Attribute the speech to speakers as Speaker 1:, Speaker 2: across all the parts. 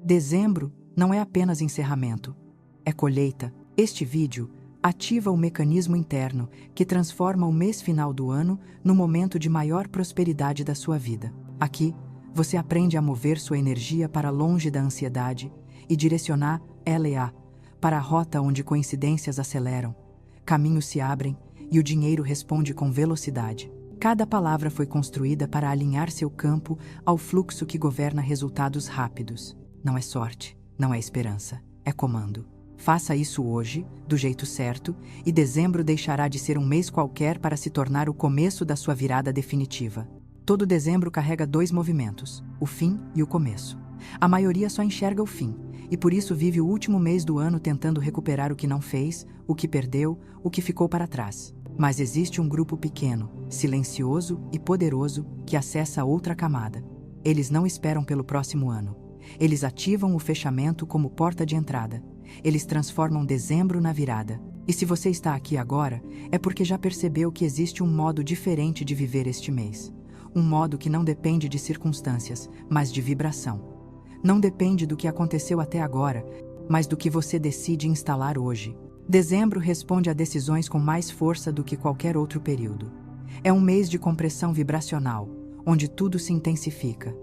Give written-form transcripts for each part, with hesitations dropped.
Speaker 1: Dezembro não é apenas encerramento, é colheita. Este vídeo ativa o mecanismo interno que transforma o mês final do ano no momento de maior prosperidade da sua vida. Aqui, você aprende a mover sua energia para longe da ansiedade e direcionar ela para a rota onde coincidências aceleram, caminhos se abrem e o dinheiro responde com velocidade. Cada palavra foi construída para alinhar seu campo ao fluxo que governa resultados rápidos. Não é sorte, não é esperança, é comando. Faça isso hoje, do jeito certo, e dezembro deixará de ser um mês qualquer para se tornar o começo da sua virada definitiva. Todo dezembro carrega dois movimentos, o fim e o começo. A maioria só enxerga o fim, e por isso vive o último mês do ano tentando recuperar o que não fez, o que perdeu, o que ficou para trás. Mas existe um grupo pequeno, silencioso e poderoso que acessa outra camada. Eles não esperam pelo próximo ano. Eles ativam o fechamento como porta de entrada. Eles transformam dezembro na virada. E se você está aqui agora, é porque já percebeu que existe um modo diferente de viver este mês. Um modo que não depende de circunstâncias, mas de vibração. Não depende do que aconteceu até agora, mas do que você decide instalar hoje. Dezembro responde a decisões com mais força do que qualquer outro período. É um mês de compressão vibracional, onde tudo se intensifica.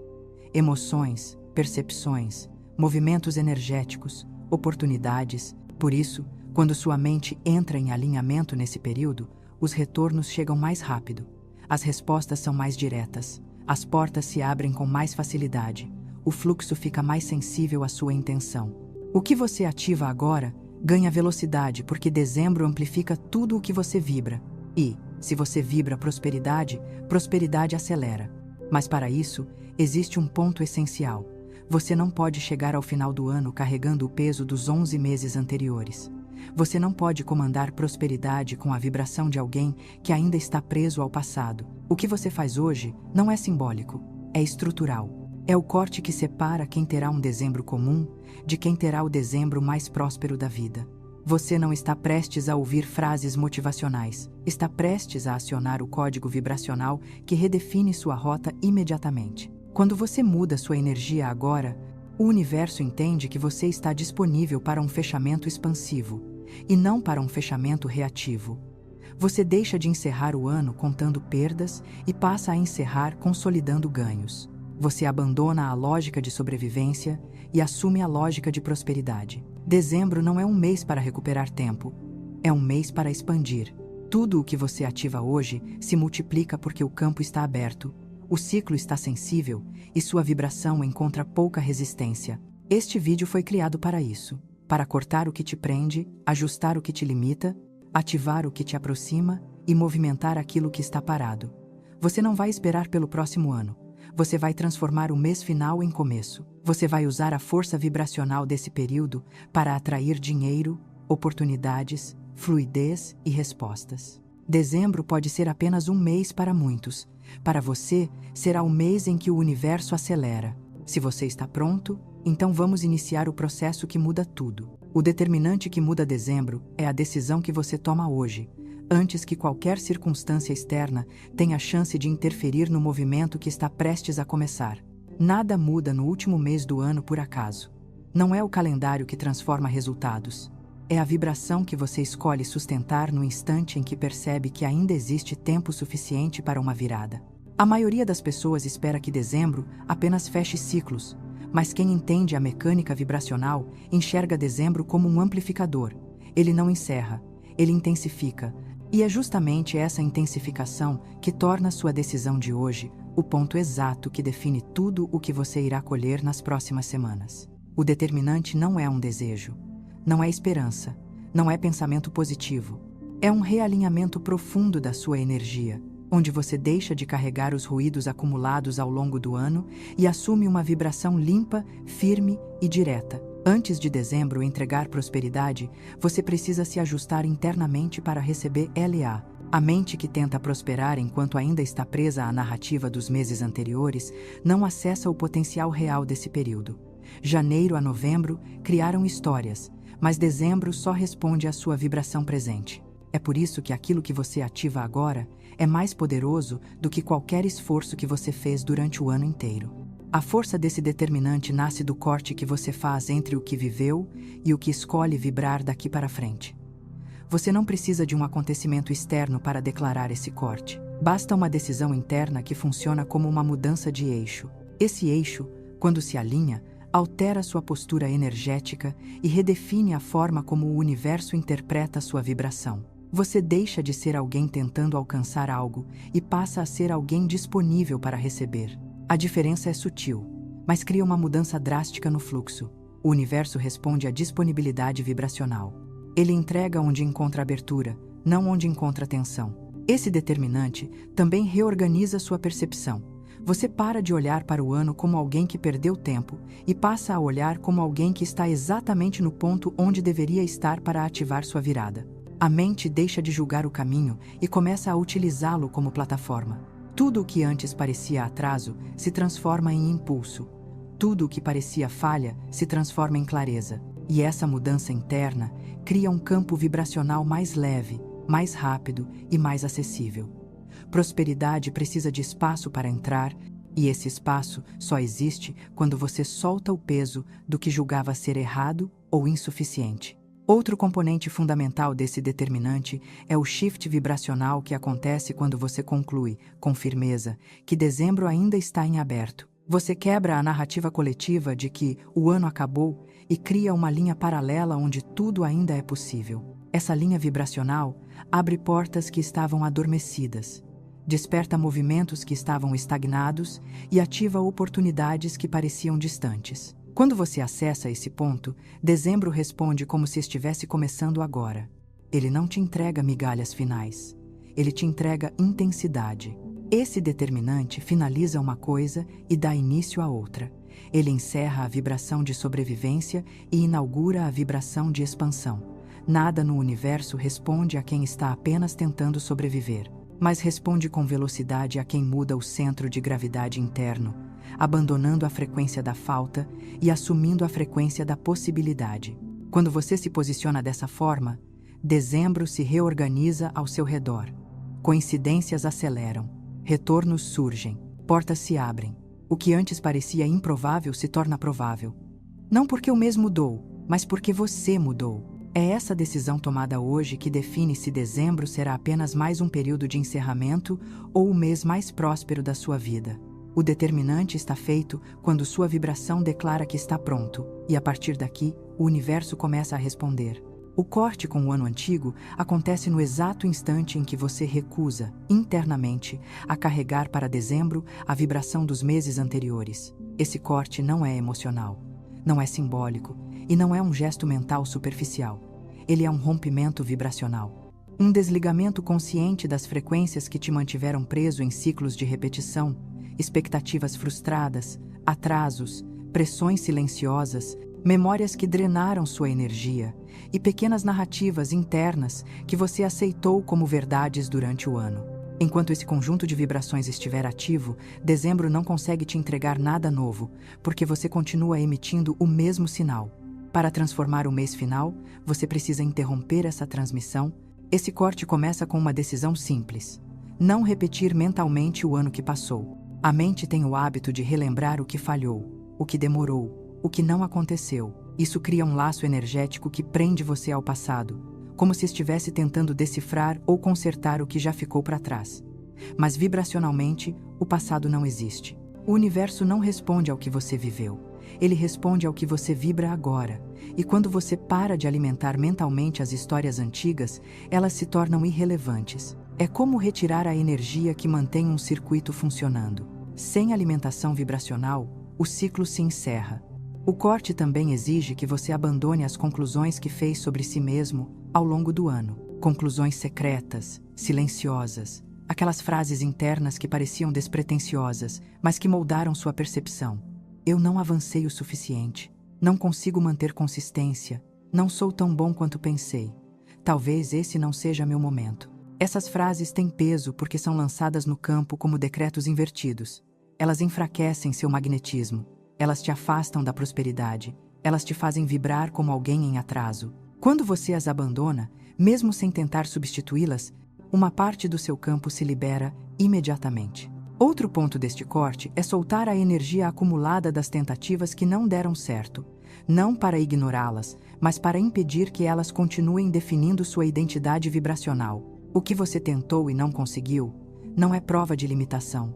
Speaker 1: Emoções, percepções, movimentos energéticos, oportunidades. Por isso, quando sua mente entra em alinhamento nesse período, os retornos chegam mais rápido. As respostas são mais diretas. As portas se abrem com mais facilidade. O fluxo fica mais sensível à sua intenção. O que você ativa agora ganha velocidade porque dezembro amplifica tudo o que você vibra. E, se você vibra prosperidade, prosperidade acelera. Mas para isso, existe um ponto essencial. Você não pode chegar ao final do ano carregando o peso dos 11 meses anteriores. Você não pode comandar prosperidade com a vibração de alguém que ainda está preso ao passado. O que você faz hoje não é simbólico, é estrutural. É o corte que separa quem terá um dezembro comum de quem terá o dezembro mais próspero da vida. Você não está prestes a ouvir frases motivacionais, está prestes a acionar o código vibracional que redefine sua rota imediatamente. Quando você muda sua energia agora, o universo entende que você está disponível para um fechamento expansivo, e não para um fechamento reativo. Você deixa de encerrar o ano contando perdas e passa a encerrar consolidando ganhos. Você abandona a lógica de sobrevivência e assume a lógica de prosperidade. Dezembro não é um mês para recuperar tempo, é um mês para expandir. Tudo o que você ativa hoje se multiplica porque o campo está aberto, o ciclo está sensível e sua vibração encontra pouca resistência. Este vídeo foi criado para isso, para cortar o que te prende, ajustar o que te limita, ativar o que te aproxima e movimentar aquilo que está parado. Você não vai esperar pelo próximo ano. Você vai transformar o mês final em começo. Você vai usar a força vibracional desse período para atrair dinheiro, oportunidades, fluidez e respostas. Dezembro pode ser apenas um mês para muitos. Para você, será o mês em que o universo acelera. Se você está pronto, então vamos iniciar o processo que muda tudo. O determinante que muda dezembro é a decisão que você toma hoje, antes que qualquer circunstância externa tenha a chance de interferir no movimento que está prestes a começar. Nada muda no último mês do ano por acaso. Não é o calendário que transforma resultados. É a vibração que você escolhe sustentar no instante em que percebe que ainda existe tempo suficiente para uma virada. A maioria das pessoas espera que dezembro apenas feche ciclos, mas quem entende a mecânica vibracional enxerga dezembro como um amplificador. Ele não encerra, ele intensifica. E é justamente essa intensificação que torna sua decisão de hoje o ponto exato que define tudo o que você irá colher nas próximas semanas. O determinante não é um desejo, não é esperança, não é pensamento positivo. É um realinhamento profundo da sua energia, onde você deixa de carregar os ruídos acumulados ao longo do ano e assume uma vibração limpa, firme e direta. Antes de dezembro entregar prosperidade, você precisa se ajustar internamente para receber LA. A mente que tenta prosperar enquanto ainda está presa à narrativa dos meses anteriores não acessa o potencial real desse período. Janeiro a novembro criaram histórias, mas dezembro só responde à sua vibração presente. É por isso que aquilo que você ativa agora é mais poderoso do que qualquer esforço que você fez durante o ano inteiro. A força desse determinante nasce do corte que você faz entre o que viveu e o que escolhe vibrar daqui para frente. Você não precisa de um acontecimento externo para declarar esse corte. Basta uma decisão interna que funciona como uma mudança de eixo. Esse eixo, quando se alinha, altera sua postura energética e redefine a forma como o universo interpreta sua vibração. Você deixa de ser alguém tentando alcançar algo e passa a ser alguém disponível para receber. A diferença é sutil, mas cria uma mudança drástica no fluxo. O universo responde à disponibilidade vibracional. Ele entrega onde encontra abertura, não onde encontra tensão. Esse determinante também reorganiza sua percepção. Você para de olhar para o ano como alguém que perdeu tempo e passa a olhar como alguém que está exatamente no ponto onde deveria estar para ativar sua virada. A mente deixa de julgar o caminho e começa a utilizá-lo como plataforma. Tudo o que antes parecia atraso se transforma em impulso. Tudo o que parecia falha se transforma em clareza. E essa mudança interna cria um campo vibracional mais leve, mais rápido e mais acessível. Prosperidade precisa de espaço para entrar, e esse espaço só existe quando você solta o peso do que julgava ser errado ou insuficiente. Outro componente fundamental desse determinante é o shift vibracional que acontece quando você conclui, com firmeza, que dezembro ainda está em aberto. Você quebra a narrativa coletiva de que o ano acabou e cria uma linha paralela onde tudo ainda é possível. Essa linha vibracional abre portas que estavam adormecidas, desperta movimentos que estavam estagnados e ativa oportunidades que pareciam distantes. Quando você acessa esse ponto, dezembro responde como se estivesse começando agora. Ele não te entrega migalhas finais. Ele te entrega intensidade. Esse determinante finaliza uma coisa e dá início a outra. Ele encerra a vibração de sobrevivência e inaugura a vibração de expansão. Nada no universo responde a quem está apenas tentando sobreviver, mas responde com velocidade a quem muda o centro de gravidade interno, abandonando a frequência da falta e assumindo a frequência da possibilidade. Quando você se posiciona dessa forma, dezembro se reorganiza ao seu redor. Coincidências aceleram, retornos surgem, portas se abrem. O que antes parecia improvável se torna provável. Não porque o mês mudou, mas porque você mudou. É essa decisão tomada hoje que define se dezembro será apenas mais um período de encerramento ou o mês mais próspero da sua vida. O determinante está feito quando sua vibração declara que está pronto, e a partir daqui, o universo começa a responder. O corte com o ano antigo acontece no exato instante em que você recusa, internamente, a carregar para dezembro a vibração dos meses anteriores. Esse corte não é emocional, não é simbólico e não é um gesto mental superficial. Ele é um rompimento vibracional. Um desligamento consciente das frequências que te mantiveram preso em ciclos de repetição, expectativas frustradas, atrasos, pressões silenciosas, memórias que drenaram sua energia e pequenas narrativas internas que você aceitou como verdades durante o ano. Enquanto esse conjunto de vibrações estiver ativo, dezembro não consegue te entregar nada novo, porque você continua emitindo o mesmo sinal. Para transformar o mês final, você precisa interromper essa transmissão. Esse corte começa com uma decisão simples: não repetir mentalmente o ano que passou. A mente tem o hábito de relembrar o que falhou, o que demorou, o que não aconteceu. Isso cria um laço energético que prende você ao passado, como se estivesse tentando decifrar ou consertar o que já ficou para trás. Mas vibracionalmente, o passado não existe. O universo não responde ao que você viveu. Ele responde ao que você vibra agora. E quando você para de alimentar mentalmente as histórias antigas, elas se tornam irrelevantes. É como retirar a energia que mantém um circuito funcionando. Sem alimentação vibracional, o ciclo se encerra. O corte também exige que você abandone as conclusões que fez sobre si mesmo ao longo do ano. Conclusões secretas, silenciosas, aquelas frases internas que pareciam despretensiosas, mas que moldaram sua percepção. Eu não avancei o suficiente. Não consigo manter consistência. Não sou tão bom quanto pensei. Talvez esse não seja meu momento. Essas frases têm peso porque são lançadas no campo como decretos invertidos. Elas enfraquecem seu magnetismo. Elas te afastam da prosperidade. Elas te fazem vibrar como alguém em atraso. Quando você as abandona, mesmo sem tentar substituí-las, uma parte do seu campo se libera imediatamente. Outro ponto deste corte é soltar a energia acumulada das tentativas que não deram certo, não para ignorá-las, mas para impedir que elas continuem definindo sua identidade vibracional. O que você tentou e não conseguiu não é prova de limitação.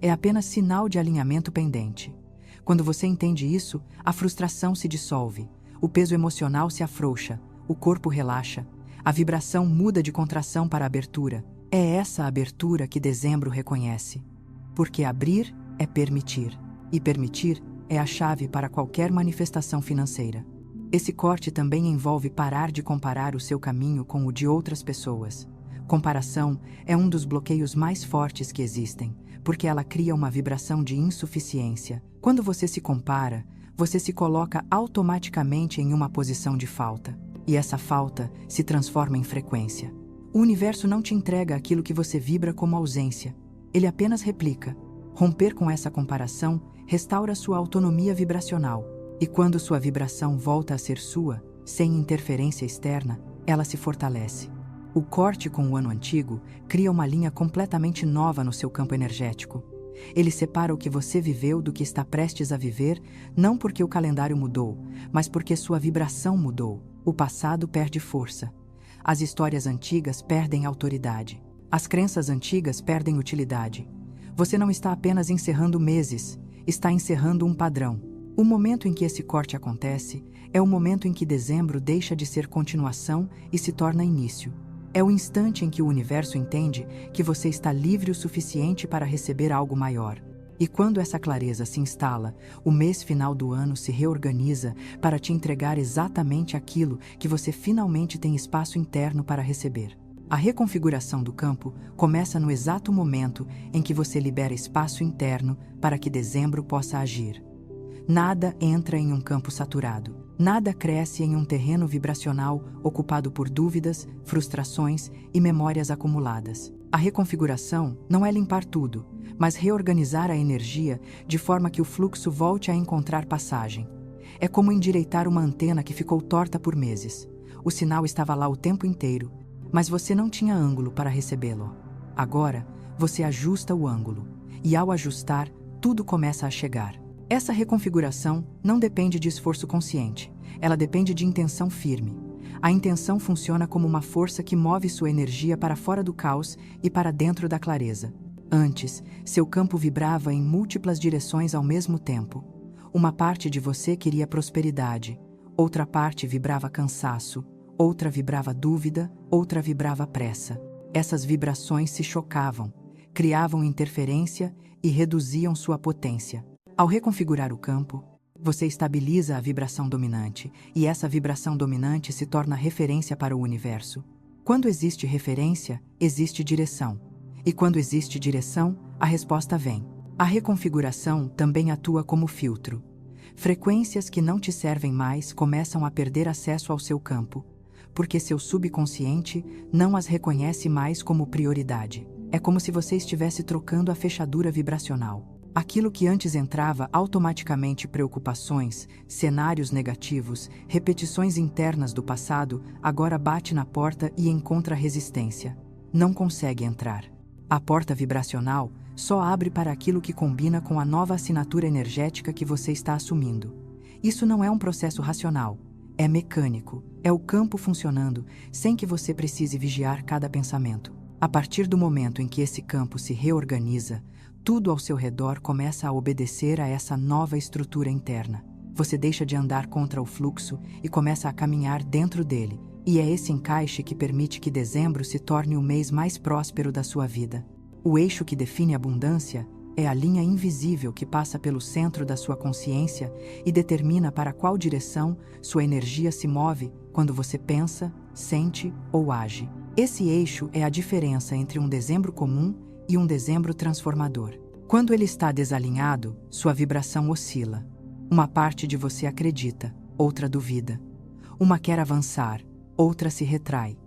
Speaker 1: É apenas sinal de alinhamento pendente. Quando você entende isso, a frustração se dissolve, o peso emocional se afrouxa, o corpo relaxa, a vibração muda de contração para abertura. É essa abertura que dezembro reconhece. Porque abrir é permitir, e permitir é a chave para qualquer manifestação financeira. Esse corte também envolve parar de comparar o seu caminho com o de outras pessoas. Comparação é um dos bloqueios mais fortes que existem, porque ela cria uma vibração de insuficiência. Quando você se compara, você se coloca automaticamente em uma posição de falta, e essa falta se transforma em frequência. O universo não te entrega aquilo que você vibra como ausência, ele apenas replica. Romper com essa comparação restaura sua autonomia vibracional, e quando sua vibração volta a ser sua, sem interferência externa, ela se fortalece. O corte com o ano antigo cria uma linha completamente nova no seu campo energético. Ele separa o que você viveu do que está prestes a viver, não porque o calendário mudou, mas porque sua vibração mudou. O passado perde força. As histórias antigas perdem autoridade. As crenças antigas perdem utilidade. Você não está apenas encerrando meses, está encerrando um padrão. O momento em que esse corte acontece é o momento em que dezembro deixa de ser continuação e se torna início. É o instante em que o universo entende que você está livre o suficiente para receber algo maior. E quando essa clareza se instala, o mês final do ano se reorganiza para te entregar exatamente aquilo que você finalmente tem espaço interno para receber. A reconfiguração do campo começa no exato momento em que você libera espaço interno para que dezembro possa agir. Nada entra em um campo saturado. Nada cresce em um terreno vibracional ocupado por dúvidas, frustrações e memórias acumuladas. A reconfiguração não é limpar tudo, mas reorganizar a energia de forma que o fluxo volte a encontrar passagem. É como endireitar uma antena que ficou torta por meses. O sinal estava lá o tempo inteiro, mas você não tinha ângulo para recebê-lo. Agora, você ajusta o ângulo, e ao ajustar, tudo começa a chegar. Essa reconfiguração não depende de esforço consciente, ela depende de intenção firme. A intenção funciona como uma força que move sua energia para fora do caos e para dentro da clareza. Antes, seu campo vibrava em múltiplas direções ao mesmo tempo. Uma parte de você queria prosperidade, outra parte vibrava cansaço, outra vibrava dúvida, outra vibrava pressa. Essas vibrações se chocavam, criavam interferência e reduziam sua potência. Ao reconfigurar o campo, você estabiliza a vibração dominante, e essa vibração dominante se torna referência para o universo. Quando existe referência, existe direção. E quando existe direção, a resposta vem. A reconfiguração também atua como filtro. Frequências que não te servem mais começam a perder acesso ao seu campo, porque seu subconsciente não as reconhece mais como prioridade. É como se você estivesse trocando a fechadura vibracional. Aquilo que antes entrava automaticamente preocupações, cenários negativos, repetições internas do passado, agora bate na porta e encontra resistência. Não consegue entrar. A porta vibracional só abre para aquilo que combina com a nova assinatura energética que você está assumindo. Isso não é um processo racional, é mecânico, é o campo funcionando sem que você precise vigiar cada pensamento. A partir do momento em que esse campo se reorganiza, tudo ao seu redor começa a obedecer a essa nova estrutura interna. Você deixa de andar contra o fluxo e começa a caminhar dentro dele, e é esse encaixe que permite que dezembro se torne o mês mais próspero da sua vida. O eixo que define a abundância é a linha invisível que passa pelo centro da sua consciência e determina para qual direção sua energia se move quando você pensa, sente ou age. Esse eixo é a diferença entre um dezembro comum e um dezembro transformador. Quando ele está desalinhado, sua vibração oscila. Uma parte de você acredita, outra duvida. Uma quer avançar, outra se retrai.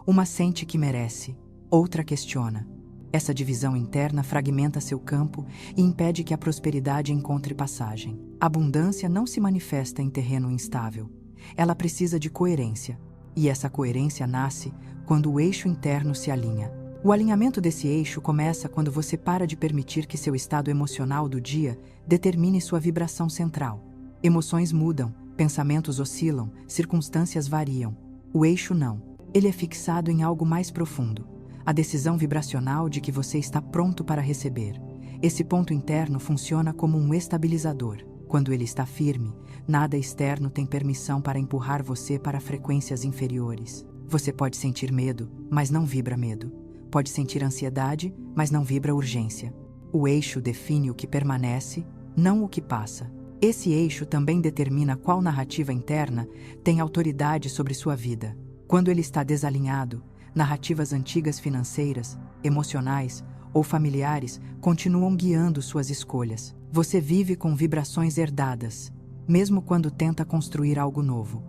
Speaker 1: Uma sente que merece, outra questiona. Essa divisão interna fragmenta seu campo e impede que a prosperidade encontre passagem. A abundância não se manifesta em terreno instável. Ela precisa de coerência. E essa coerência nasce quando o eixo interno se alinha. O alinhamento desse eixo começa quando você para de permitir que seu estado emocional do dia determine sua vibração central. Emoções mudam, pensamentos oscilam, circunstâncias variam. O eixo não. Ele é fixado em algo mais profundo. A decisão vibracional de que você está pronto para receber. Esse ponto interno funciona como um estabilizador. Quando ele está firme, nada externo tem permissão para empurrar você para frequências inferiores. Você pode sentir medo, mas não vibra medo. Pode sentir ansiedade, mas não vibra urgência. O eixo define o que permanece, não o que passa. Esse eixo também determina qual narrativa interna tem autoridade sobre sua vida. Quando ele está desalinhado, narrativas antigas financeiras, emocionais ou familiares continuam guiando suas escolhas. Você vive com vibrações herdadas, mesmo quando tenta construir algo novo.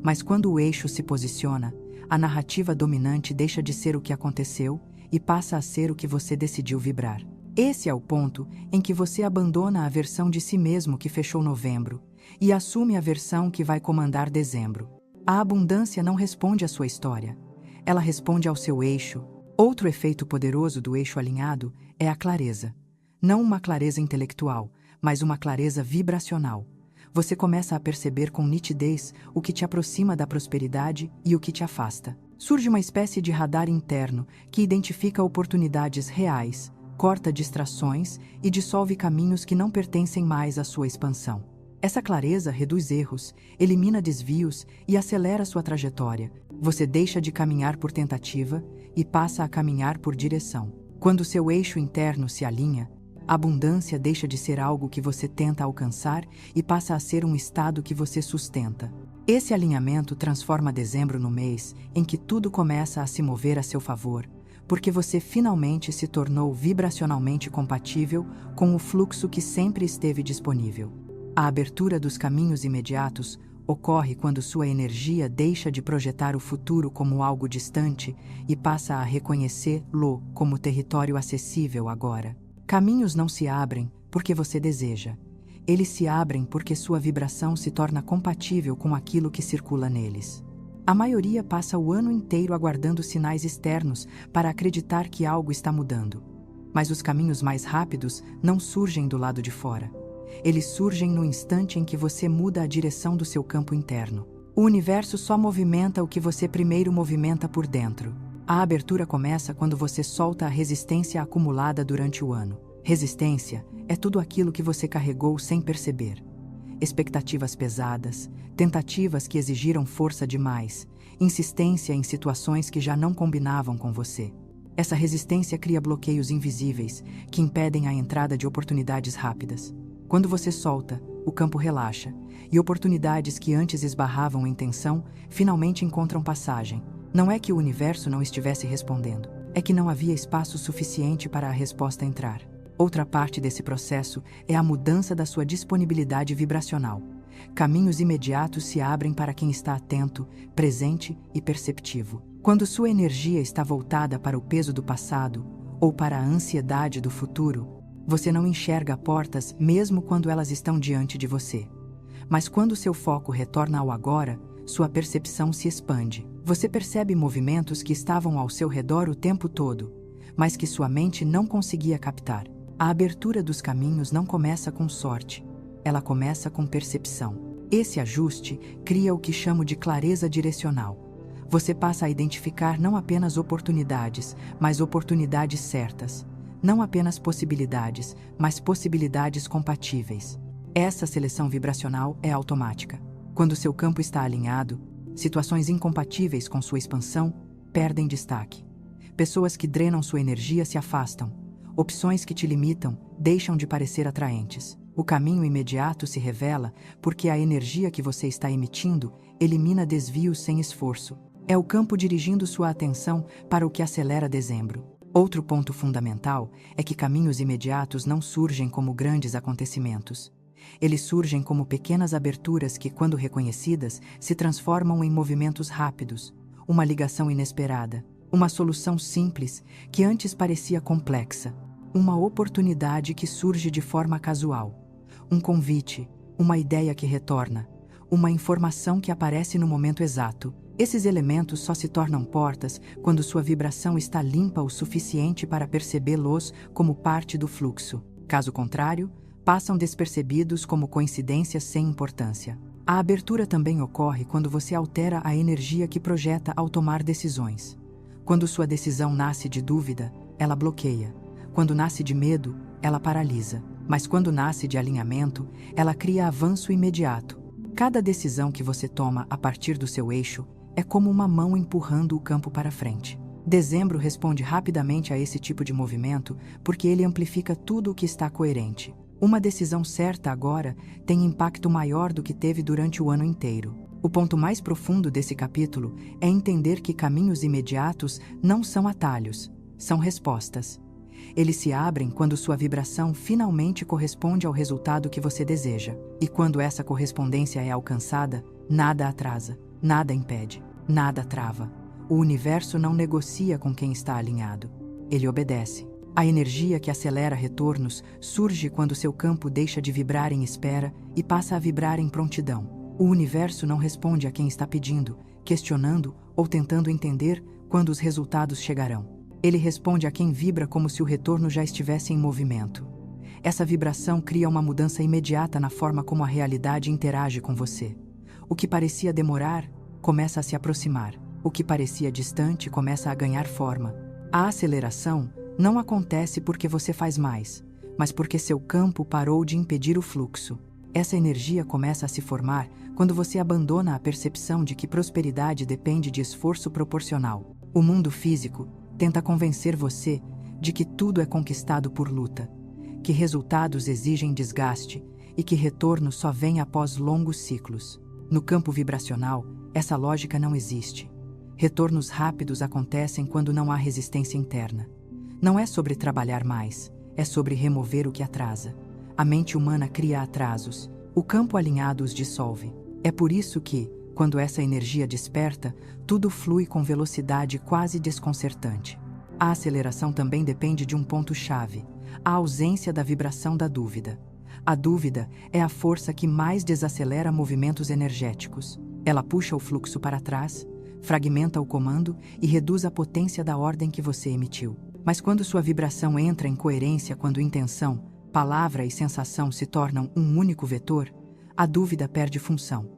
Speaker 1: Mas quando o eixo se posiciona, a narrativa dominante deixa de ser o que aconteceu e passa a ser o que você decidiu vibrar. Esse é o ponto em que você abandona a versão de si mesmo que fechou novembro e assume a versão que vai comandar dezembro. A abundância não responde à sua história, ela responde ao seu eixo. Outro efeito poderoso do eixo alinhado é a clareza. Não uma clareza intelectual, mas uma clareza vibracional. Você começa a perceber com nitidez o que te aproxima da prosperidade e o que te afasta. Surge uma espécie de radar interno que identifica oportunidades reais, corta distrações e dissolve caminhos que não pertencem mais à sua expansão. Essa clareza reduz erros, elimina desvios e acelera sua trajetória. Você deixa de caminhar por tentativa e passa a caminhar por direção. Quando seu eixo interno se alinha, a abundância deixa de ser algo que você tenta alcançar e passa a ser um estado que você sustenta. Esse alinhamento transforma dezembro no mês em que tudo começa a se mover a seu favor, porque você finalmente se tornou vibracionalmente compatível com o fluxo que sempre esteve disponível. A abertura dos caminhos imediatos ocorre quando sua energia deixa de projetar o futuro como algo distante e passa a reconhecê-lo como território acessível agora. Caminhos não se abrem porque você deseja. Eles se abrem porque sua vibração se torna compatível com aquilo que circula neles. A maioria passa o ano inteiro aguardando sinais externos para acreditar que algo está mudando. Mas os caminhos mais rápidos não surgem do lado de fora. Eles surgem no instante em que você muda a direção do seu campo interno. O universo só movimenta o que você primeiro movimenta por dentro. A abertura começa quando você solta a resistência acumulada durante o ano. Resistência é tudo aquilo que você carregou sem perceber. Expectativas pesadas, tentativas que exigiram força demais, insistência em situações que já não combinavam com você. Essa resistência cria bloqueios invisíveis que impedem a entrada de oportunidades rápidas. Quando você solta, o campo relaxa, e oportunidades que antes esbarravam em tensão finalmente encontram passagem. Não é que o universo não estivesse respondendo, é que não havia espaço suficiente para a resposta entrar. Outra parte desse processo é a mudança da sua disponibilidade vibracional. Caminhos imediatos se abrem para quem está atento, presente e perceptivo. Quando sua energia está voltada para o peso do passado ou para a ansiedade do futuro, você não enxerga portas mesmo quando elas estão diante de você. Mas quando seu foco retorna ao agora, sua percepção se expande. Você percebe movimentos que estavam ao seu redor o tempo todo, mas que sua mente não conseguia captar. A abertura dos caminhos não começa com sorte, ela começa com percepção. Esse ajuste cria o que chamo de clareza direcional. Você passa a identificar não apenas oportunidades, mas oportunidades certas. Não apenas possibilidades, mas possibilidades compatíveis. Essa seleção vibracional é automática. Quando seu campo está alinhado, situações incompatíveis com sua expansão perdem destaque. Pessoas que drenam sua energia se afastam. Opções que te limitam deixam de parecer atraentes. O caminho imediato se revela porque a energia que você está emitindo elimina desvios sem esforço. É o campo dirigindo sua atenção para o que acelera dezembro. Outro ponto fundamental é que caminhos imediatos não surgem como grandes acontecimentos. Eles surgem como pequenas aberturas que, quando reconhecidas, se transformam em movimentos rápidos, uma ligação inesperada, uma solução simples que antes parecia complexa, uma oportunidade que surge de forma casual, um convite, uma ideia que retorna, uma informação que aparece no momento exato. Esses elementos só se tornam portas quando sua vibração está limpa o suficiente para percebê-los como parte do fluxo. Caso contrário, passam despercebidos como coincidências sem importância. A abertura também ocorre quando você altera a energia que projeta ao tomar decisões. Quando sua decisão nasce de dúvida, ela bloqueia. Quando nasce de medo, ela paralisa. Mas quando nasce de alinhamento, ela cria avanço imediato. Cada decisão que você toma a partir do seu eixo é como uma mão empurrando o campo para frente. Dezembro responde rapidamente a esse tipo de movimento porque ele amplifica tudo o que está coerente. Uma decisão certa agora tem impacto maior do que teve durante o ano inteiro. O ponto mais profundo desse capítulo é entender que caminhos imediatos não são atalhos, são respostas. Eles se abrem quando sua vibração finalmente corresponde ao resultado que você deseja. E quando essa correspondência é alcançada, nada atrasa, nada impede, nada trava. O universo não negocia com quem está alinhado. Ele obedece. A energia que acelera retornos surge quando seu campo deixa de vibrar em espera e passa a vibrar em prontidão. O universo não responde a quem está pedindo, questionando ou tentando entender quando os resultados chegarão. Ele responde a quem vibra como se o retorno já estivesse em movimento. Essa vibração cria uma mudança imediata na forma como a realidade interage com você. O que parecia demorar, começa a se aproximar. O que parecia distante começa a ganhar forma. A aceleração não acontece porque você faz mais, mas porque seu campo parou de impedir o fluxo. Essa energia começa a se formar quando você abandona a percepção de que prosperidade depende de esforço proporcional. O mundo físico tenta convencer você de que tudo é conquistado por luta, que resultados exigem desgaste e que retorno só vem após longos ciclos. No campo vibracional, essa lógica não existe. Retornos rápidos acontecem quando não há resistência interna. Não é sobre trabalhar mais, é sobre remover o que atrasa. A mente humana cria atrasos, o campo alinhado os dissolve. É por isso que, quando essa energia desperta, tudo flui com velocidade quase desconcertante. A aceleração também depende de um ponto-chave, a ausência da vibração da dúvida. A dúvida é a força que mais desacelera movimentos energéticos. Ela puxa o fluxo para trás, fragmenta o comando e reduz a potência da ordem que você emitiu. Mas quando sua vibração entra em coerência, quando intenção, palavra e sensação se tornam um único vetor, a dúvida perde função.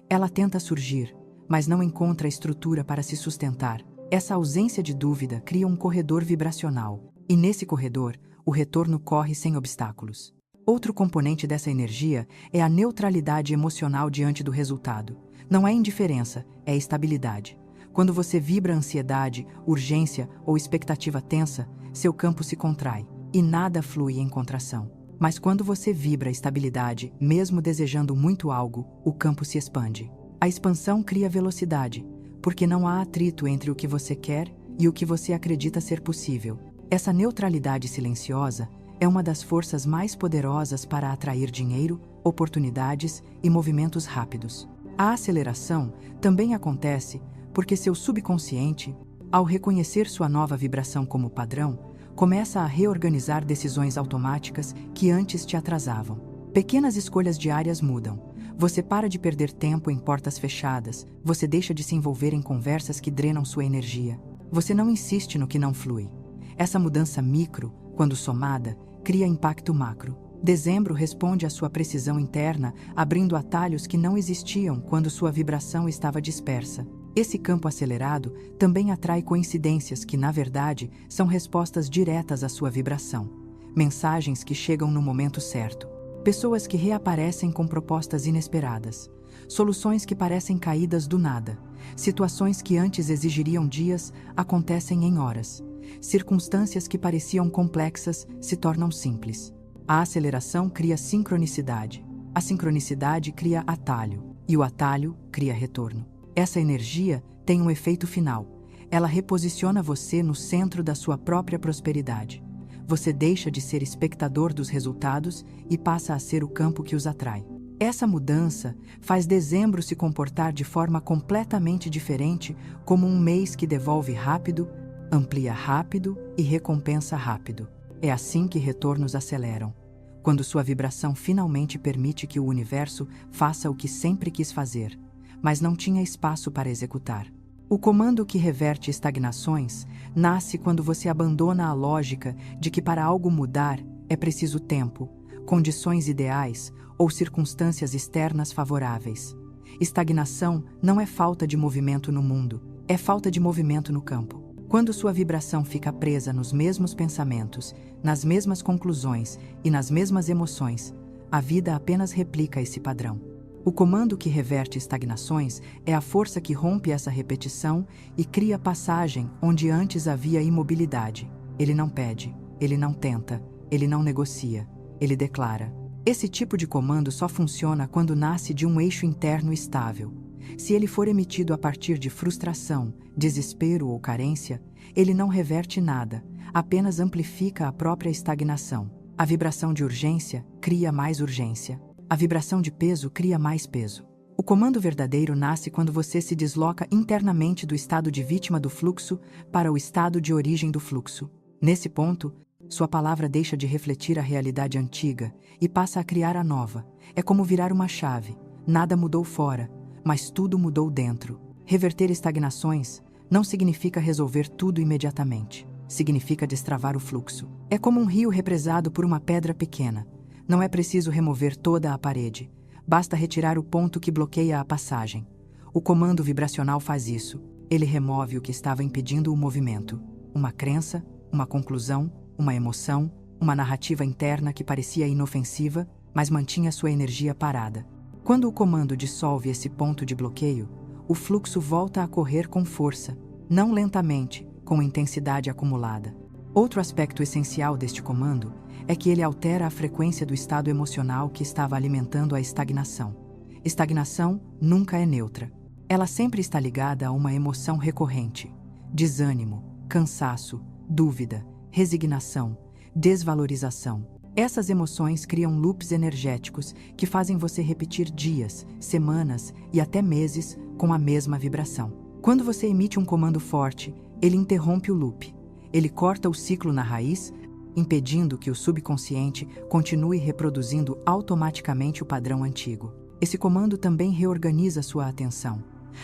Speaker 1: Ela tenta surgir, mas não encontra estrutura para se sustentar. Essa ausência de dúvida cria um corredor vibracional, e nesse corredor, o retorno corre sem obstáculos. Outro componente dessa energia é a neutralidade emocional diante do resultado. Não é indiferença, é estabilidade. Quando você vibra ansiedade, urgência ou expectativa tensa, seu campo se contrai, e nada flui em contração. Mas quando você vibra estabilidade, mesmo desejando muito algo, o campo se expande. A expansão cria velocidade, porque não há atrito entre o que você quer e o que você acredita ser possível. Essa neutralidade silenciosa é uma das forças mais poderosas para atrair dinheiro, oportunidades e movimentos rápidos. A aceleração também acontece porque seu subconsciente, ao reconhecer sua nova vibração como padrão, começa a reorganizar decisões automáticas que antes te atrasavam. Pequenas escolhas diárias mudam. Você para de perder tempo em portas fechadas, você deixa de se envolver em conversas que drenam sua energia. Você não insiste no que não flui. Essa mudança micro, quando somada, cria impacto macro. Dezembro responde à sua precisão interna, abrindo atalhos que não existiam quando sua vibração estava dispersa. Esse campo acelerado também atrai coincidências que, na verdade, são respostas diretas à sua vibração. Mensagens que chegam no momento certo. Pessoas que reaparecem com propostas inesperadas. Soluções que parecem caídas do nada. Situações que antes exigiriam dias acontecem em horas. Circunstâncias que pareciam complexas se tornam simples. A aceleração cria sincronicidade. A sincronicidade cria atalho. E o atalho cria retorno. Essa energia tem um efeito final. Ela reposiciona você no centro da sua própria prosperidade. Você deixa de ser espectador dos resultados e passa a ser o campo que os atrai. Essa mudança faz dezembro se comportar de forma completamente diferente, como um mês que devolve rápido, amplia rápido e recompensa rápido. É assim que retornos aceleram. Quando sua vibração finalmente permite que o universo faça o que sempre quis fazer, mas não tinha espaço para executar. O comando que reverte estagnações nasce quando você abandona a lógica de que para algo mudar é preciso tempo, condições ideais ou circunstâncias externas favoráveis. Estagnação não é falta de movimento no mundo, é falta de movimento no campo. Quando sua vibração fica presa nos mesmos pensamentos, nas mesmas conclusões e nas mesmas emoções, a vida apenas replica esse padrão. O comando que reverte estagnações é a força que rompe essa repetição e cria passagem onde antes havia imobilidade. Ele não pede, ele não tenta, ele não negocia, ele declara. Esse tipo de comando só funciona quando nasce de um eixo interno estável. Se ele for emitido a partir de frustração, desespero ou carência, ele não reverte nada, apenas amplifica a própria estagnação. A vibração de urgência cria mais urgência. A vibração de peso cria mais peso. O comando verdadeiro nasce quando você se desloca internamente do estado de vítima do fluxo para o estado de origem do fluxo. Nesse ponto, sua palavra deixa de refletir a realidade antiga e passa a criar a nova. É como virar uma chave. Nada mudou fora, mas tudo mudou dentro. Reverter estagnações não significa resolver tudo imediatamente. Significa destravar o fluxo. É como um rio represado por uma pedra pequena. Não é preciso remover toda a parede. Basta retirar o ponto que bloqueia a passagem. O comando vibracional faz isso. Ele remove o que estava impedindo o movimento. Uma crença, uma conclusão, uma emoção, uma narrativa interna que parecia inofensiva, mas mantinha sua energia parada. Quando o comando dissolve esse ponto de bloqueio, o fluxo volta a correr com força, não lentamente, com intensidade acumulada. Outro aspecto essencial deste comando é que ele altera a frequência do estado emocional que estava alimentando a estagnação. Estagnação nunca é neutra. Ela sempre está ligada a uma emoção recorrente: desânimo, cansaço, dúvida, resignação, desvalorização. Essas emoções criam loops energéticos que fazem você repetir dias, semanas e até meses com a mesma vibração. Quando você emite um comando forte, ele interrompe o loop. Ele corta o ciclo na raiz, impedindo que o subconsciente continue reproduzindo automaticamente o padrão antigo. Esse comando também reorganiza sua atenção.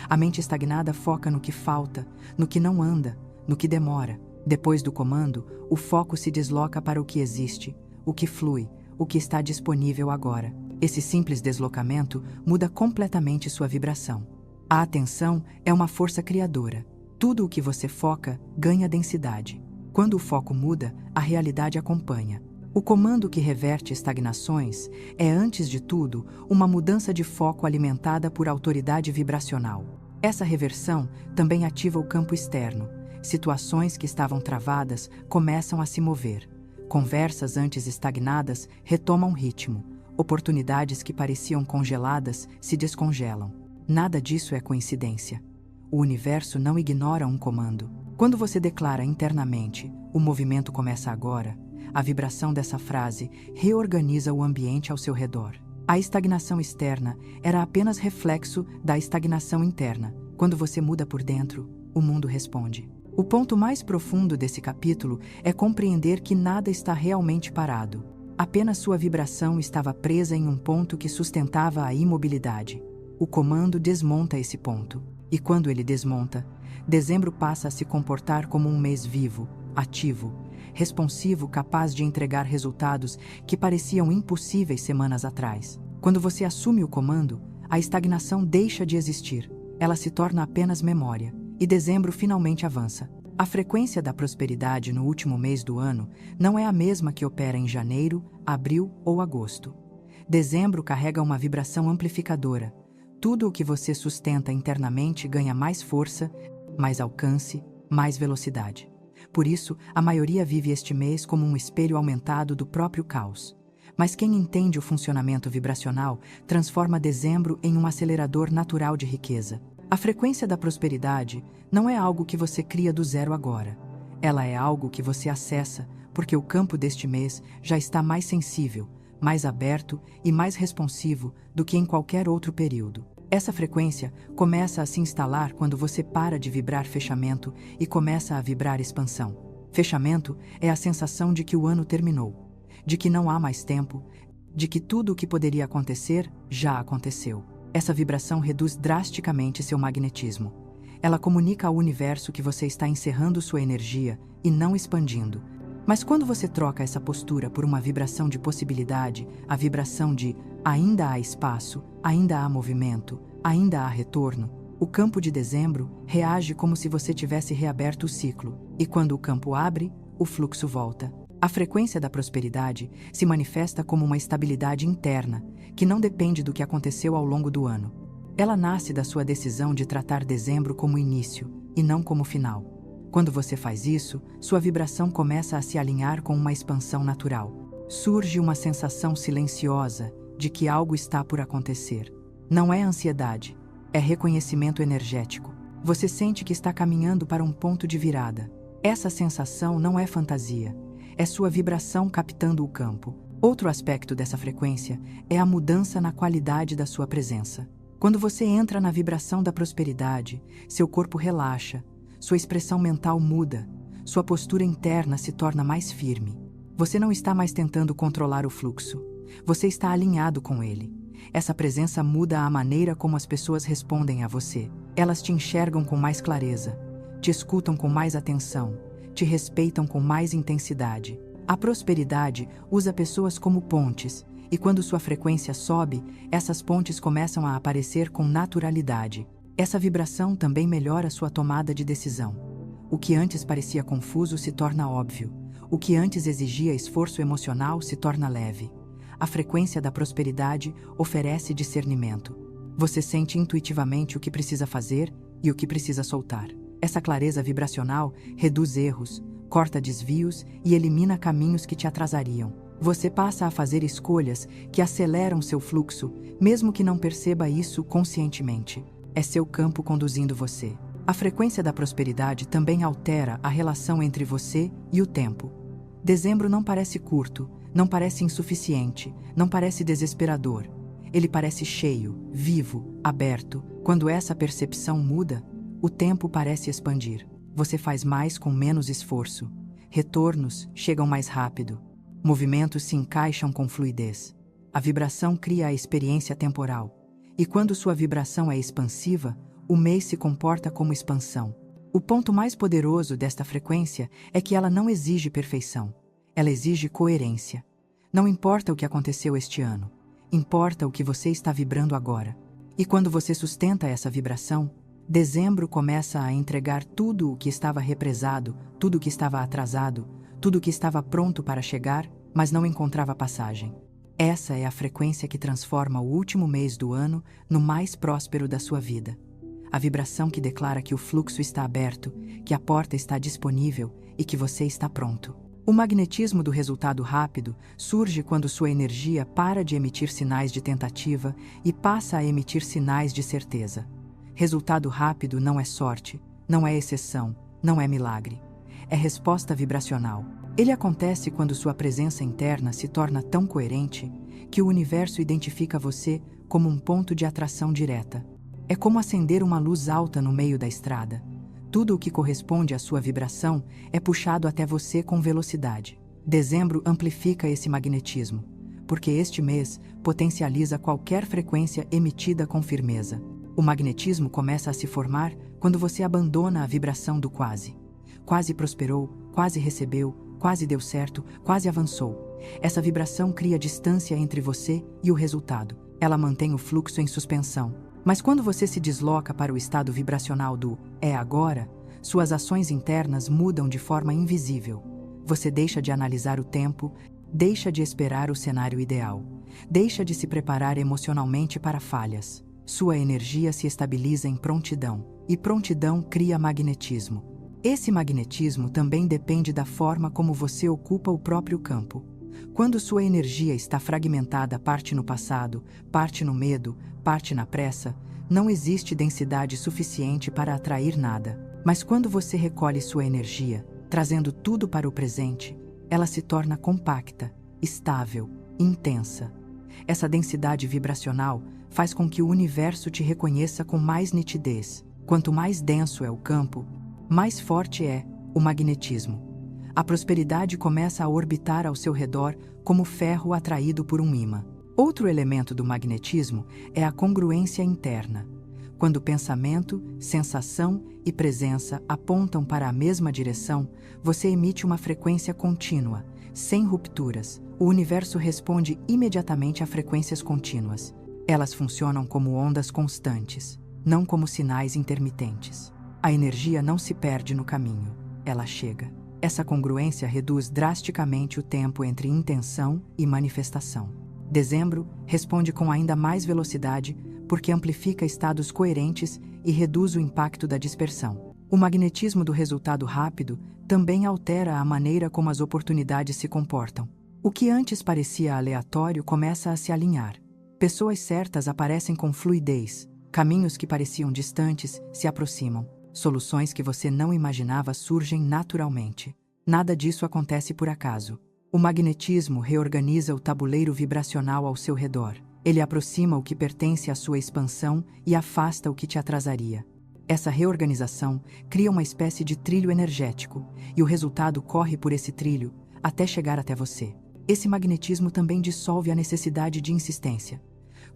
Speaker 1: A mente estagnada foca no que falta, no que não anda, no que demora. Depois do comando, o foco se desloca para o que existe, o que flui, o que está disponível agora. Esse simples deslocamento muda completamente sua vibração. A atenção é uma força criadora. Tudo o que você foca ganha densidade. Quando o foco muda, a realidade acompanha. O comando que reverte estagnações é, antes de tudo, uma mudança de foco alimentada por autoridade vibracional. Essa reversão também ativa o campo externo. Situações que estavam travadas começam a se mover. Conversas antes estagnadas retomam ritmo. Oportunidades que pareciam congeladas se descongelam. Nada disso é coincidência. O universo não ignora um comando. Quando você declara internamente, o movimento começa agora, a vibração dessa frase reorganiza o ambiente ao seu redor. A estagnação externa era apenas reflexo da estagnação interna. Quando você muda por dentro, o mundo responde. O ponto mais profundo desse capítulo é compreender que nada está realmente parado. Apenas sua vibração estava presa em um ponto que sustentava a imobilidade. O comando desmonta esse ponto. E quando ele desmonta, dezembro passa a se comportar como um mês vivo, ativo, responsivo, capaz de entregar resultados que pareciam impossíveis semanas atrás. Quando você assume o comando, a estagnação deixa de existir. Ela se torna apenas memória, e dezembro finalmente avança. A frequência da prosperidade no último mês do ano não é a mesma que opera em janeiro, abril ou agosto. Dezembro carrega uma vibração amplificadora. Tudo o que você sustenta internamente ganha mais força, mais alcance, mais velocidade. Por isso, a maioria vive este mês como um espelho aumentado do próprio caos. Mas quem entende o funcionamento vibracional transforma dezembro em um acelerador natural de riqueza. A frequência da prosperidade não é algo que você cria do zero agora. Ela é algo que você acessa porque o campo deste mês já está mais sensível, mais aberto e mais responsivo do que em qualquer outro período. Essa frequência começa a se instalar quando você para de vibrar fechamento e começa a vibrar expansão. Fechamento é a sensação de que o ano terminou, de que não há mais tempo, de que tudo o que poderia acontecer já aconteceu. Essa vibração reduz drasticamente seu magnetismo. Ela comunica ao universo que você está encerrando sua energia e não expandindo. Mas quando você troca essa postura por uma vibração de possibilidade, a vibração de ainda há espaço, ainda há movimento, ainda há retorno, o campo de dezembro reage como se você tivesse reaberto o ciclo, e quando o campo abre, o fluxo volta. A frequência da prosperidade se manifesta como uma estabilidade interna, que não depende do que aconteceu ao longo do ano. Ela nasce da sua decisão de tratar dezembro como início, e não como final. Quando você faz isso, sua vibração começa a se alinhar com uma expansão natural. Surge uma sensação silenciosa de que algo está por acontecer. Não é ansiedade, é reconhecimento energético. Você sente que está caminhando para um ponto de virada. Essa sensação não é fantasia, é sua vibração captando o campo. Outro aspecto dessa frequência é a mudança na qualidade da sua presença. Quando você entra na vibração da prosperidade, seu corpo relaxa, sua expressão mental muda, sua postura interna se torna mais firme. Você não está mais tentando controlar o fluxo, você está alinhado com ele. Essa presença muda a maneira como as pessoas respondem a você. Elas te enxergam com mais clareza, te escutam com mais atenção, te respeitam com mais intensidade. A prosperidade usa pessoas como pontes, e quando sua frequência sobe, essas pontes começam a aparecer com naturalidade. Essa vibração também melhora sua tomada de decisão. O que antes parecia confuso se torna óbvio. O que antes exigia esforço emocional se torna leve. A frequência da prosperidade oferece discernimento. Você sente intuitivamente o que precisa fazer e o que precisa soltar. Essa clareza vibracional reduz erros, corta desvios e elimina caminhos que te atrasariam. Você passa a fazer escolhas que aceleram seu fluxo, mesmo que não perceba isso conscientemente. É seu campo conduzindo você. A frequência da prosperidade também altera a relação entre você e o tempo. Dezembro não parece curto, não parece insuficiente, não parece desesperador. Ele parece cheio, vivo, aberto. Quando essa percepção muda, o tempo parece expandir. Você faz mais com menos esforço. Retornos chegam mais rápido. Movimentos se encaixam com fluidez. A vibração cria a experiência temporal. E quando sua vibração é expansiva, o mês se comporta como expansão. O ponto mais poderoso desta frequência é que ela não exige perfeição. Ela exige coerência. Não importa o que aconteceu este ano. Importa o que você está vibrando agora. E quando você sustenta essa vibração, dezembro começa a entregar tudo o que estava represado, tudo o que estava atrasado, tudo o que estava pronto para chegar, mas não encontrava passagem. Essa é a frequência que transforma o último mês do ano no mais próspero da sua vida. A vibração que declara que o fluxo está aberto, que a porta está disponível e que você está pronto. O magnetismo do resultado rápido surge quando sua energia para de emitir sinais de tentativa e passa a emitir sinais de certeza. Resultado rápido não é sorte, não é exceção, não é milagre. É resposta vibracional. Ele acontece quando sua presença interna se torna tão coerente que o universo identifica você como um ponto de atração direta. É como acender uma luz alta no meio da estrada. Tudo o que corresponde à sua vibração é puxado até você com velocidade. Dezembro amplifica esse magnetismo, porque este mês potencializa qualquer frequência emitida com firmeza. O magnetismo começa a se formar quando você abandona a vibração do quase. Quase prosperou, quase recebeu, quase deu certo, quase avançou. Essa vibração cria distância entre você e o resultado. Ela mantém o fluxo em suspensão. Mas quando você se desloca para o estado vibracional do é agora, suas ações internas mudam de forma invisível. Você deixa de analisar o tempo, deixa de esperar o cenário ideal, deixa de se preparar emocionalmente para falhas. Sua energia se estabiliza em prontidão, e prontidão cria magnetismo. Esse magnetismo também depende da forma como você ocupa o próprio campo. Quando sua energia está fragmentada parte no passado, parte no medo, parte na pressa, não existe densidade suficiente para atrair nada. Mas quando você recolhe sua energia, trazendo tudo para o presente, ela se torna compacta, estável, intensa. Essa densidade vibracional faz com que o universo te reconheça com mais nitidez. Quanto mais denso é o campo, mais forte é o magnetismo. A prosperidade começa a orbitar ao seu redor como ferro atraído por um ímã. Outro elemento do magnetismo é a congruência interna. Quando pensamento, sensação e presença apontam para a mesma direção, você emite uma frequência contínua, sem rupturas. O universo responde imediatamente a frequências contínuas. Elas funcionam como ondas constantes, não como sinais intermitentes. A energia não se perde no caminho, ela chega. Essa congruência reduz drasticamente o tempo entre intenção e manifestação. Dezembro responde com ainda mais velocidade porque amplifica estados coerentes e reduz o impacto da dispersão. O magnetismo do resultado rápido também altera a maneira como as oportunidades se comportam. O que antes parecia aleatório começa a se alinhar. Pessoas certas aparecem com fluidez, caminhos que pareciam distantes se aproximam. Soluções que você não imaginava surgem naturalmente. Nada disso acontece por acaso. O magnetismo reorganiza o tabuleiro vibracional ao seu redor. Ele aproxima o que pertence à sua expansão e afasta o que te atrasaria. Essa reorganização cria uma espécie de trilho energético, e o resultado corre por esse trilho até chegar até você. Esse magnetismo também dissolve a necessidade de insistência.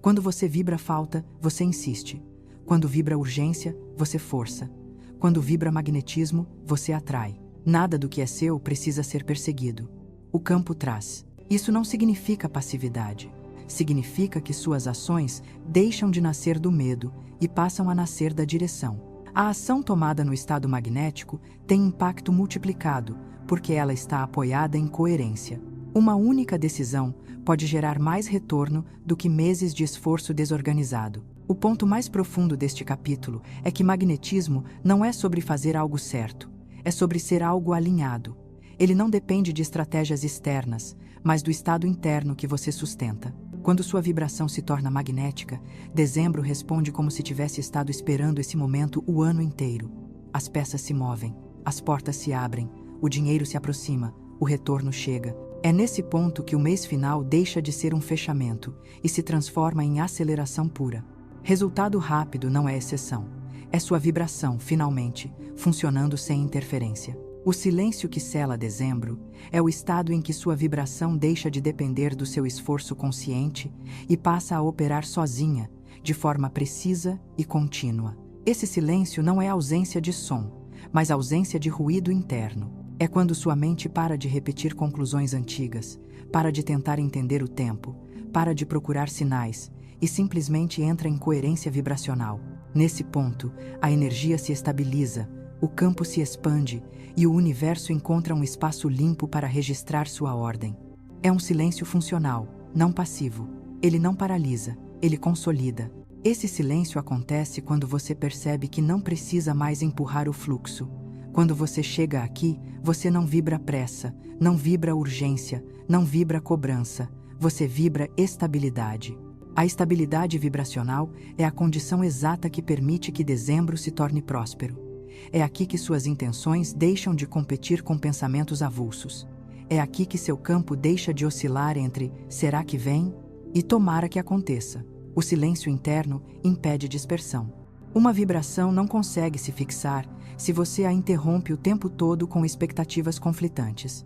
Speaker 1: Quando você vibra falta, você insiste. Quando vibra urgência, você força. Quando vibra magnetismo, você atrai. Nada do que é seu precisa ser perseguido. O campo traz. Isso não significa passividade. Significa que suas ações deixam de nascer do medo e passam a nascer da direção. A ação tomada no estado magnético tem impacto multiplicado, porque ela está apoiada em coerência. Uma única decisão pode gerar mais retorno do que meses de esforço desorganizado. O ponto mais profundo deste capítulo é que magnetismo não é sobre fazer algo certo, é sobre ser algo alinhado. Ele não depende de estratégias externas, mas do estado interno que você sustenta. Quando sua vibração se torna magnética, dezembro responde como se tivesse estado esperando esse momento o ano inteiro. As peças se movem, as portas se abrem, o dinheiro se aproxima, o retorno chega. É nesse ponto que o mês final deixa de ser um fechamento e se transforma em aceleração pura. Resultado rápido não é exceção. É sua vibração, finalmente, funcionando sem interferência. O silêncio que sela dezembro é o estado em que sua vibração deixa de depender do seu esforço consciente e passa a operar sozinha, de forma precisa e contínua. Esse silêncio não é ausência de som, mas ausência de ruído interno. É quando sua mente para de repetir conclusões antigas, para de tentar entender o tempo, para de procurar sinais e simplesmente entra em coerência vibracional. Nesse ponto, a energia se estabiliza, o campo se expande e o universo encontra um espaço limpo para registrar sua ordem. É um silêncio funcional, não passivo. Ele não paralisa, ele consolida. Esse silêncio acontece quando você percebe que não precisa mais empurrar o fluxo. Quando você chega aqui, você não vibra pressa, não vibra urgência, não vibra cobrança. Você vibra estabilidade. A estabilidade vibracional é a condição exata que permite que dezembro se torne próspero. É aqui que suas intenções deixam de competir com pensamentos avulsos. É aqui que seu campo deixa de oscilar entre será que vem e tomara que aconteça. O silêncio interno impede dispersão. Uma vibração não consegue se fixar se você a interrompe o tempo todo com expectativas conflitantes.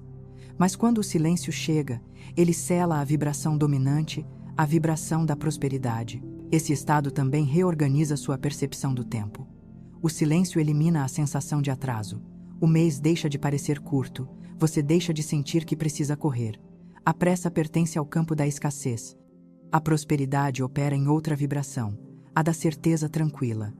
Speaker 1: Mas quando o silêncio chega, ele sela a vibração dominante, a vibração da prosperidade. Esse estado também reorganiza sua percepção do tempo. O silêncio elimina a sensação de atraso. O mês deixa de parecer curto, você deixa de sentir que precisa correr. A pressa pertence ao campo da escassez. A prosperidade opera em outra vibração, a da certeza tranquila.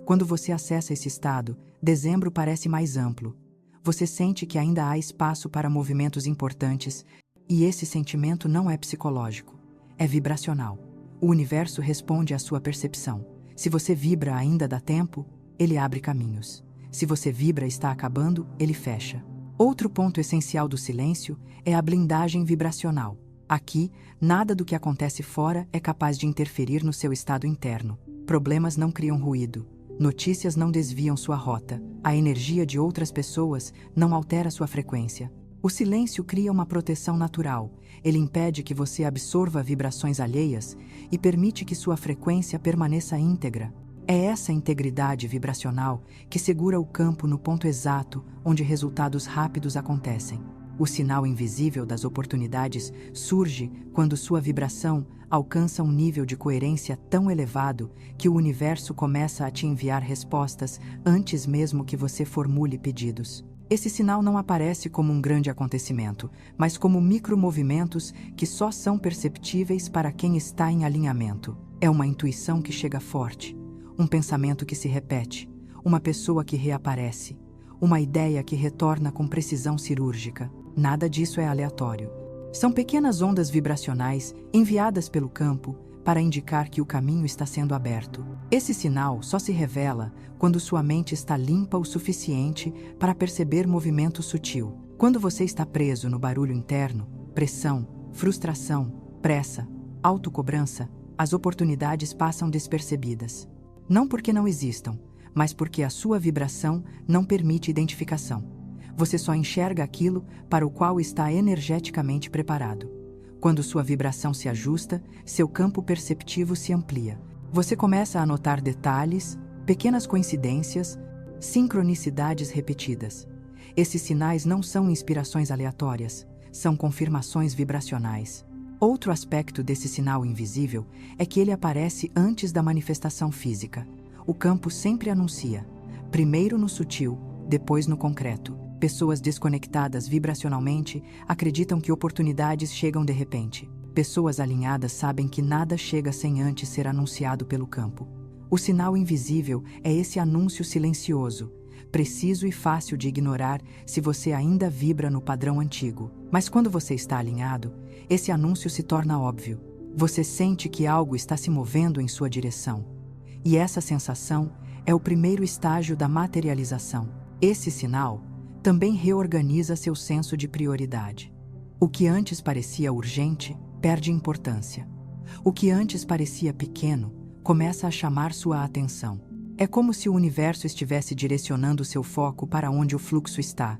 Speaker 1: Quando você acessa esse estado, dezembro parece mais amplo. Você sente que ainda há espaço para movimentos importantes, e esse sentimento não é psicológico, é vibracional. O universo responde à sua percepção. Se você vibra ainda dá tempo, ele abre caminhos. Se você vibra está acabando, ele fecha. Outro ponto essencial do silêncio é a blindagem vibracional. Aqui, nada do que acontece fora é capaz de interferir no seu estado interno. Problemas não criam ruído. Notícias não desviam sua rota. A energia de outras pessoas não altera sua frequência. O silêncio cria uma proteção natural. Ele impede que você absorva vibrações alheias e permite que sua frequência permaneça íntegra. É essa integridade vibracional que segura o campo no ponto exato onde resultados rápidos acontecem. O sinal invisível das oportunidades surge quando sua vibração alcança um nível de coerência tão elevado que o universo começa a te enviar respostas antes mesmo que você formule pedidos. Esse sinal não aparece como um grande acontecimento, mas como micromovimentos que só são perceptíveis para quem está em alinhamento. É uma intuição que chega forte, um pensamento que se repete, uma pessoa que reaparece, uma ideia que retorna com precisão cirúrgica. Nada disso é aleatório. São pequenas ondas vibracionais enviadas pelo campo para indicar que o caminho está sendo aberto. Esse sinal só se revela quando sua mente está limpa o suficiente para perceber movimento sutil. Quando você está preso no barulho interno, pressão, frustração, pressa, autocobrança, as oportunidades passam despercebidas. Não porque não existam, mas porque a sua vibração não permite identificação. Você só enxerga aquilo para o qual está energeticamente preparado. Quando sua vibração se ajusta, seu campo perceptivo se amplia. Você começa a notar detalhes, pequenas coincidências, sincronicidades repetidas. Esses sinais não são inspirações aleatórias, são confirmações vibracionais. Outro aspecto desse sinal invisível é que ele aparece antes da manifestação física. O campo sempre anuncia, primeiro no sutil, depois no concreto. Pessoas desconectadas vibracionalmente acreditam que oportunidades chegam de repente. Pessoas alinhadas sabem que nada chega sem antes ser anunciado pelo campo. O sinal invisível é esse anúncio silencioso, preciso e fácil de ignorar se você ainda vibra no padrão antigo. Mas quando você está alinhado, esse anúncio se torna óbvio. Você sente que algo está se movendo em sua direção. E essa sensação é o primeiro estágio da materialização. Esse sinal também reorganiza seu senso de prioridade. O que antes parecia urgente perde importância. O que antes parecia pequeno começa a chamar sua atenção. É como se o universo estivesse direcionando seu foco para onde o fluxo está.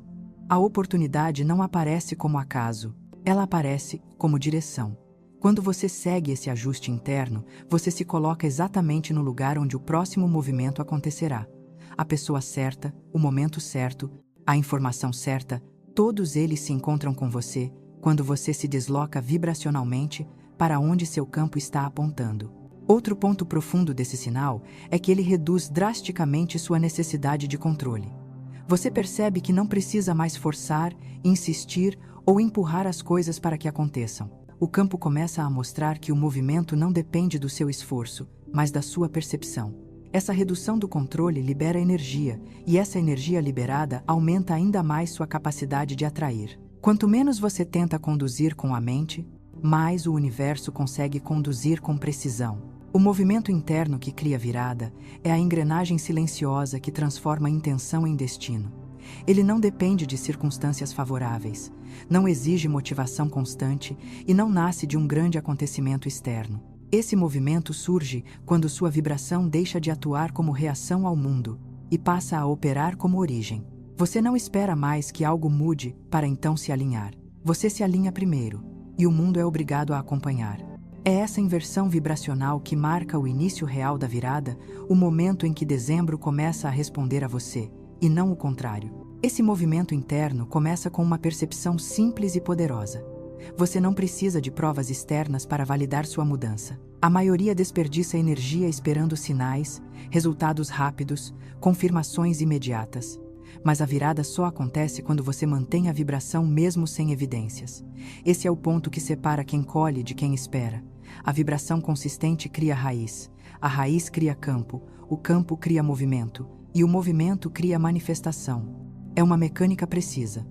Speaker 1: A oportunidade não aparece como acaso, ela aparece como direção. Quando você segue esse ajuste interno, você se coloca exatamente no lugar onde o próximo movimento acontecerá. A pessoa certa, o momento certo, a informação certa, todos eles se encontram com você quando você se desloca vibracionalmente para onde seu campo está apontando. Outro ponto profundo desse sinal é que ele reduz drasticamente sua necessidade de controle. Você percebe que não precisa mais forçar, insistir ou empurrar as coisas para que aconteçam. O campo começa a mostrar que o movimento não depende do seu esforço, mas da sua percepção. Essa redução do controle libera energia, e essa energia liberada aumenta ainda mais sua capacidade de atrair. Quanto menos você tenta conduzir com a mente, mais o universo consegue conduzir com precisão. O movimento interno que cria virada é a engrenagem silenciosa que transforma intenção em destino. Ele não depende de circunstâncias favoráveis, não exige motivação constante e não nasce de um grande acontecimento externo. Esse movimento surge quando sua vibração deixa de atuar como reação ao mundo e passa a operar como origem. Você não espera mais que algo mude para então se alinhar. Você se alinha primeiro, e o mundo é obrigado a acompanhar. É essa inversão vibracional que marca o início real da virada, o momento em que dezembro começa a responder a você, e não o contrário. Esse movimento interno começa com uma percepção simples e poderosa. Você não precisa de provas externas para validar sua mudança. A maioria desperdiça energia esperando sinais, resultados rápidos, confirmações imediatas. Mas a virada só acontece quando você mantém a vibração mesmo sem evidências. Esse é o ponto que separa quem colhe de quem espera. A vibração consistente cria raiz, a raiz cria campo, o campo cria movimento, e o movimento cria manifestação. É uma mecânica precisa.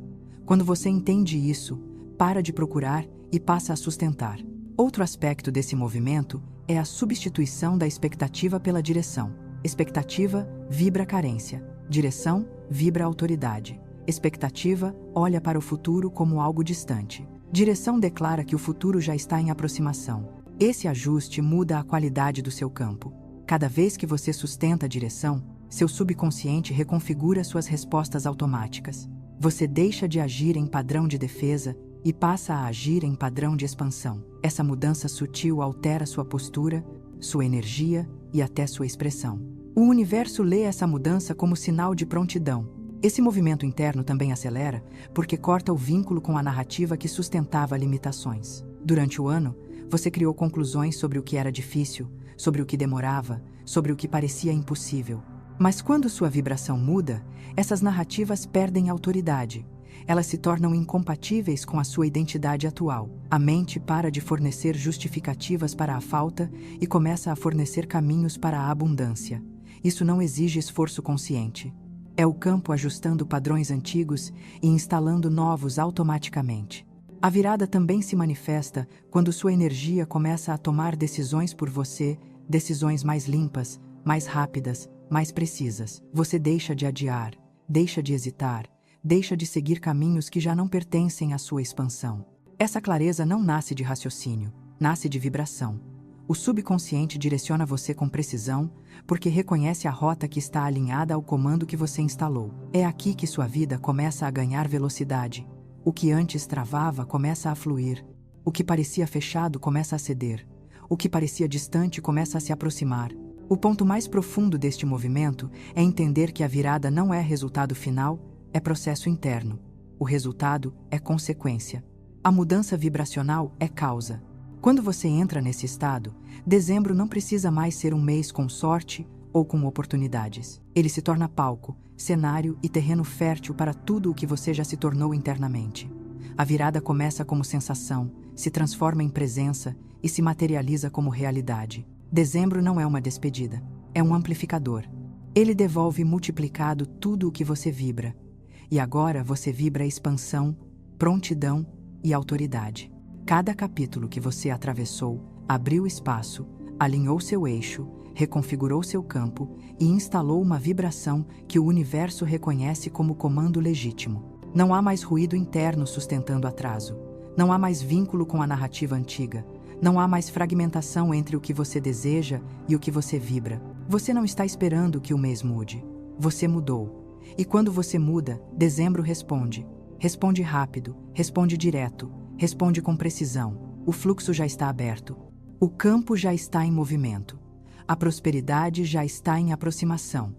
Speaker 1: Quando você entende isso, para de procurar e passa a sustentar. Outro aspecto desse movimento é a substituição da expectativa pela direção. Expectativa vibra carência, direção vibra autoridade. Expectativa olha para o futuro como algo distante. Direção declara que o futuro já está em aproximação. Esse ajuste muda a qualidade do seu campo. Cada vez que você sustenta a direção, seu subconsciente reconfigura suas respostas automáticas. Você deixa de agir em padrão de defesa e passa a agir em padrão de expansão. Essa mudança sutil altera sua postura, sua energia e até sua expressão. O universo lê essa mudança como sinal de prontidão. Esse movimento interno também acelera porque corta o vínculo com a narrativa que sustentava limitações. Durante o ano, você criou conclusões sobre o que era difícil, sobre o que demorava, sobre o que parecia impossível. Mas quando sua vibração muda, essas narrativas perdem autoridade. Elas se tornam incompatíveis com a sua identidade atual. A mente para de fornecer justificativas para a falta e começa a fornecer caminhos para a abundância. Isso não exige esforço consciente. É o campo ajustando padrões antigos e instalando novos automaticamente. A virada também se manifesta quando sua energia começa a tomar decisões por você, decisões mais limpas, mais rápidas, mais precisas. Você deixa de adiar, deixa de hesitar, deixa de seguir caminhos que já não pertencem à sua expansão. Essa clareza não nasce de raciocínio, nasce de vibração. O subconsciente direciona você com precisão, porque reconhece a rota que está alinhada ao comando que você instalou. É aqui que sua vida começa a ganhar velocidade. O que antes travava começa a fluir. O que parecia fechado começa a ceder. O que parecia distante começa a se aproximar. O ponto mais profundo deste movimento é entender que a virada não é resultado final, é processo interno. O resultado é consequência. A mudança vibracional é causa. Quando você entra nesse estado, dezembro não precisa mais ser um mês com sorte ou com oportunidades. Ele se torna palco, cenário e terreno fértil para tudo o que você já se tornou internamente. A virada começa como sensação, se transforma em presença e se materializa como realidade. Dezembro não é uma despedida, é um amplificador. Ele devolve multiplicado tudo o que você vibra. E agora você vibra expansão, prontidão e autoridade. Cada capítulo que você atravessou, abriu espaço, alinhou seu eixo, reconfigurou seu campo e instalou uma vibração que o universo reconhece como comando legítimo. Não há mais ruído interno sustentando atraso. Não há mais vínculo com a narrativa antiga. Não há mais fragmentação entre o que você deseja e o que você vibra. Você não está esperando que o mês mude. Você mudou. E quando você muda, dezembro responde. Responde rápido, responde direto, responde com precisão. O fluxo já está aberto. O campo já está em movimento. A prosperidade já está em aproximação.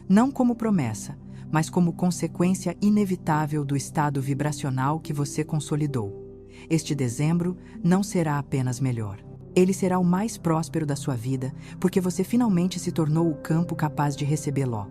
Speaker 1: Não como promessa, mas como consequência inevitável do estado vibracional que você consolidou. Este dezembro não será apenas melhor. Ele será o mais próspero da sua vida, porque você finalmente se tornou o campo capaz de recebê-lo.